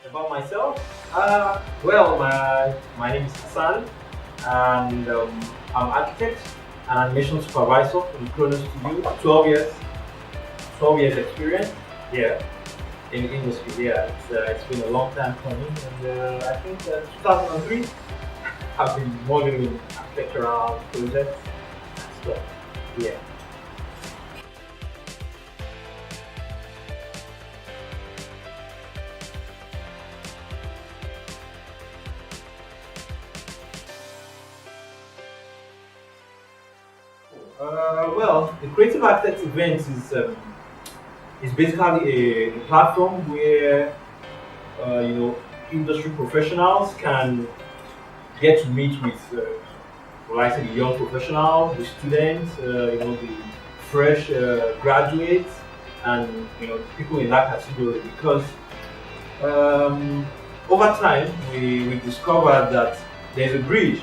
About myself, my name is Hassan, and I'm architect and animation supervisor in Chronos Studios. 12 years experience. Yeah, in the industry. Yeah, it's been a long time coming, and I think 2003 I've been modeling in architectural projects and stuff. Yeah. The Creative Architect event is basically a platform where you know industry professionals can get to meet with like the young professionals, the students, the fresh graduates, and people in that category. Because um, over time we discovered that there's a bridge,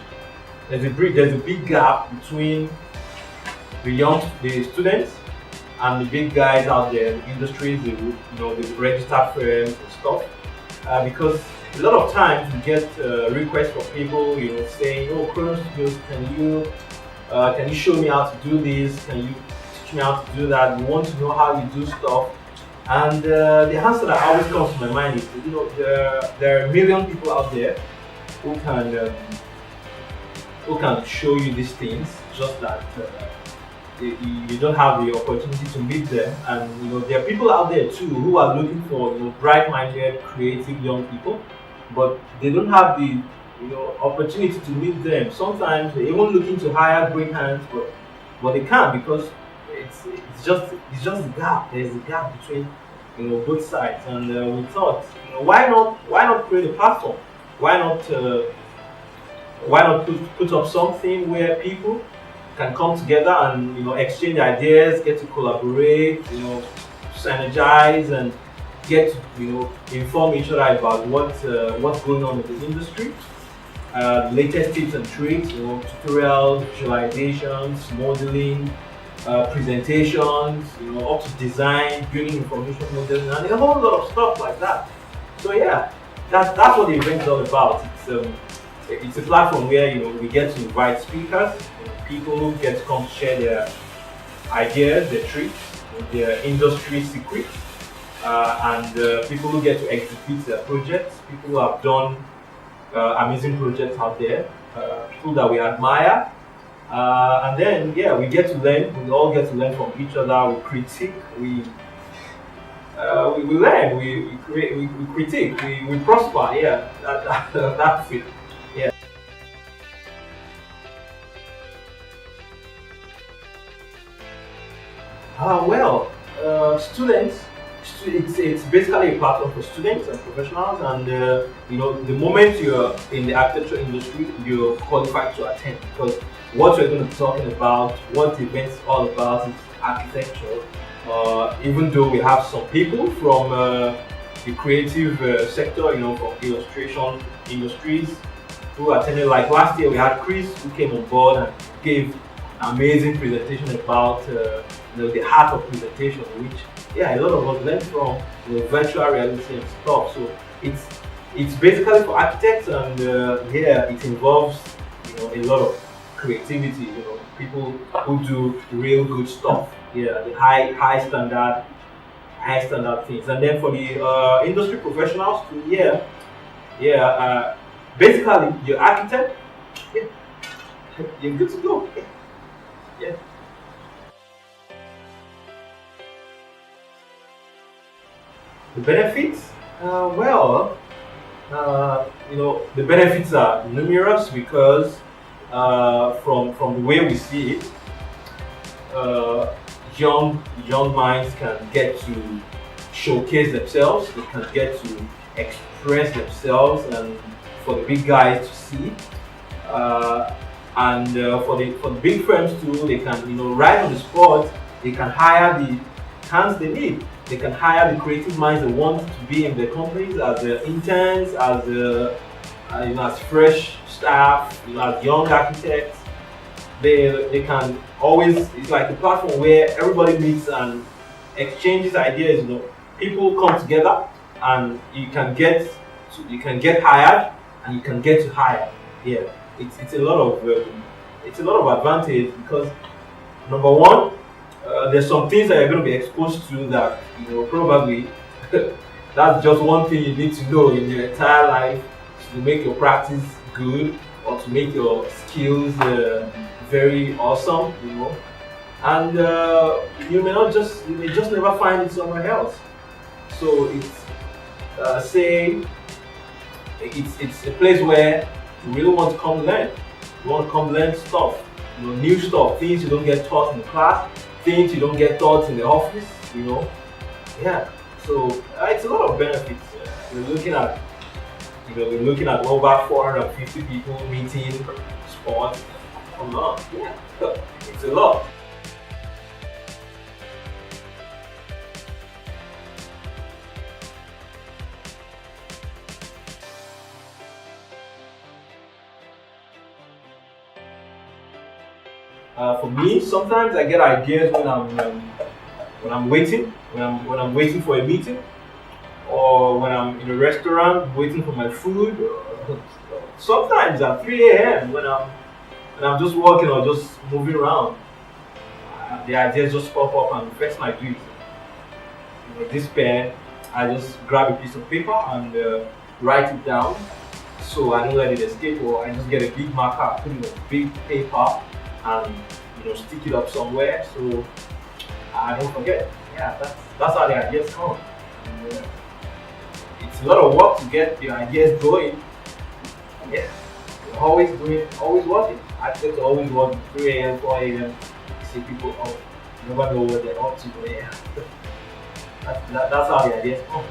there's a big gap between the students and the big guys out there in the industries, the registered firms and stuff. Because a lot of times we get requests from people, saying, "Oh, Chronos Studios, can you show me how to do this? Can you teach me how to do that? We want to know how you do stuff." And the answer that always comes to my mind is, there are a million people out there who can um, who can show you these things, just that you don't have the opportunity to meet them. And there are people out there too who are looking for bright-minded, creative young people, but they don't have the opportunity to meet them. Sometimes they're even looking to hire great hands, but they can't, because it's just a gap. There's a gap between both sides, and we thought, why not create a platform? Why not put up something where people can come together and exchange ideas, get to collaborate, synergize, and get to inform each other about what's going on in the industry, latest tips and tricks, tutorials, visualizations, modeling, presentations, up to design, building information models, and a whole lot of stuff like that. So yeah, that's what the event is all about. It's a platform where we get to invite speakers, people who get to come share their ideas, their tricks, their industry secrets, and people who get to execute their projects, people who have done amazing projects out there, people that we admire. And then, yeah, we get to learn. We all get to learn from each other. We critique. We learn. We create. We critique. We prosper. Yeah, that's it. Yeah. Students. It's basically a platform for students and professionals, and the moment you're in the architecture industry, you're qualified to attend, because what we're going to be talking about, what the event is all about, is architecture. Even though we have some people from the creative sector, from illustration industries, who attended. Like last year, we had Chris, who came on board and gave an amazing presentation about the art of presentation, which yeah, a lot of us learned from virtual reality and stuff. So it's basically for architects, and yeah, it involves a lot of creativity. People who do real good stuff. Yeah, the high standard things. And then for the industry professionals, too, yeah, yeah. Basically, you're architect, yeah, you're good to go. Yeah. The benefits, the benefits are numerous, because from the way we see it, uh, young minds can get to showcase themselves. They can get to express themselves, and for the big guys to see. Uh, and for the big firms too, they can right on the spot, they can hire the hands they need. They can hire the creative minds they want to be in their companies as interns, as as fresh staff, as young architects. They can always, it's like a platform where everybody meets and exchanges ideas. People come together, and you can get you can get hired and you can get to hire. Yeah, it's a lot of it's a lot of advantage because number one, there's some things that you're going to be exposed to that probably that's just one thing you need to know in your entire life to make your practice good or to make your skills very awesome. And you may just never find it somewhere else. So it's say it's a place where you really want to come learn. You want to come learn stuff, new stuff, things you don't get taught in the class, things you don't get taught in the office. Yeah. So it's a lot of benefits. We're looking at over 450 people meeting sport. Come on, yeah, it's a lot. For me, sometimes I get ideas when I'm waiting, when I'm waiting for a meeting, or when I'm in a restaurant waiting for my food. Sometimes at 3 a.m. when I'm just walking or just moving around, the ideas just pop up and fetch my dreams. This pen, I just grab a piece of paper and write it down, so I don't let it escape, or I just get a big marker, put it on big paper, and stick it up somewhere so I don't forget. Yeah, that's how the ideas come. And, it's a lot of work to get your ideas going. Yeah, you're always working. I try to always work 3 a.m., 4 a.m. You see people up, you never know what they're up to, but yeah, that's how the ideas come.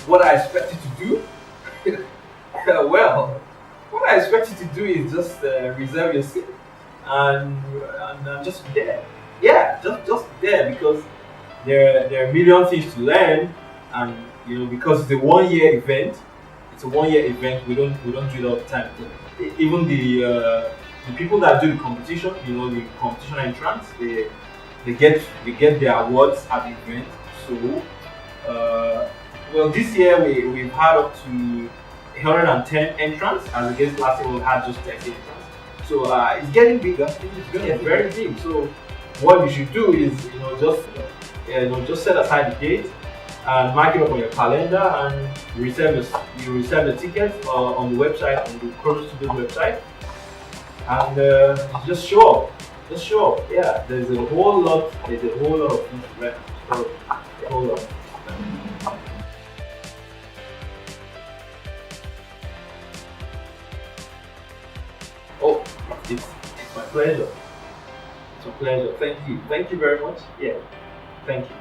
What I expect you to do? Well, what I expect you to do is just reserve your seat and just be there. Yeah, just there because there are a million things to learn, and because it's a 1 year event. It's a 1 year event. We don't do it all the time. Even the people that do the competition, the competition entrance, they get their awards at the event. So, well, this year we've had up to 110 entrants, as against last year we had just 30 entrants. So it's getting bigger. It's getting very big. So what you should do is just set aside the date and mark it up on your calendar, and you reserve the tickets on the website, on the Chronos Studeos website, and just show up. Just show up. Yeah, there's a whole lot of things to learn. So a whole lot. Oh, it's my pleasure. It's a pleasure. Thank you. Thank you very much. Yeah. Thank you.